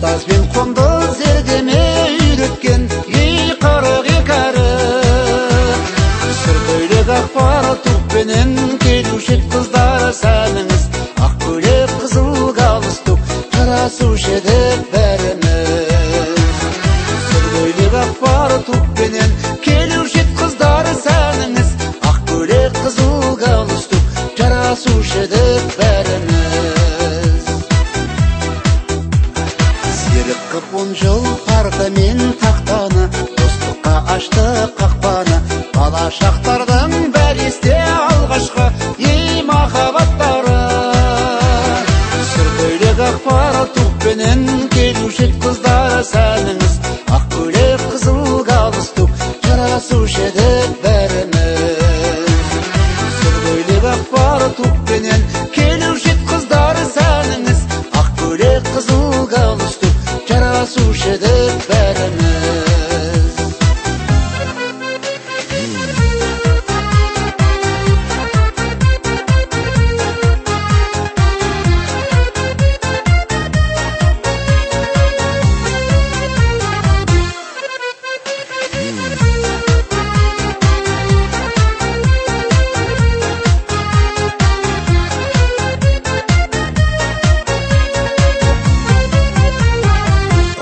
Ұстаз бен қонды зердеме үйреткен ей қырық екі әрі. Сүр көйлек ақпар тұқпенен келуші қыздар сәніңіз. Ақ көйлек қызыл галстук жарасушы еді бәріміз. Сүр көйлек ақпар тұқпенен келуші қыздар сәніңіз. Ақ көйлек қызыл галстук жарасушы еді бәріміз. Серік қып 10 жыл парта мен тақтаны, достыққа ашты қақпаны. Бала шақтардың бәрі есте алғашқы ей махаббаттары. Сүр көйлек ақпар тұқпенен келуші қыздар сәніңіз. Ақ көйлек қызыл галстук жарасушы еді бәріміз. Сүр көйлек ақпар тұқпенен келуші қыздар сәніңіз. Ақ көйлек қызыл галстук жарасушы еді бәріміз.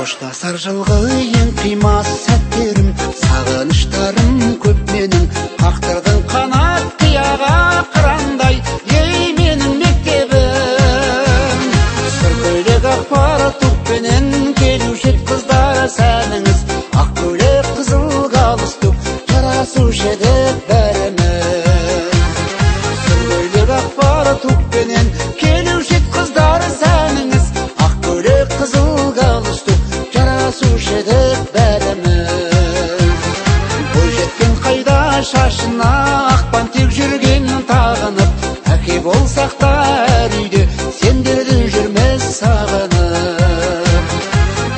Қоштасар жылғы ең қимас сәттерім, сағыныштарым көп менің. Қақтырдың қанат қияға қырандай, ей менің мектебім. Сүр көйлек ақпар тұқпенен келуші қыздар сәніңіз. Ақ көйлек қызыл галстук жарасушы еді бәріміз. Сүр көйлек ақпар тұқпенен келуші қыздар сәніңіз. Ақ көйлек қызыл галстук жарасушы еді бәріміз. Бойжеткен қайда шашына ақ бантик жүрген тағынып. Әке болсақ та әр үйде сендерді жүрмес сағынып.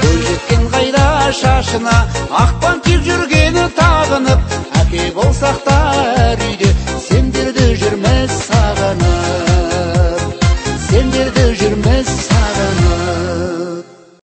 Бойжеткен қайда шашына ақ бантик жүрген тағынып. Әке болсақ та әр үйде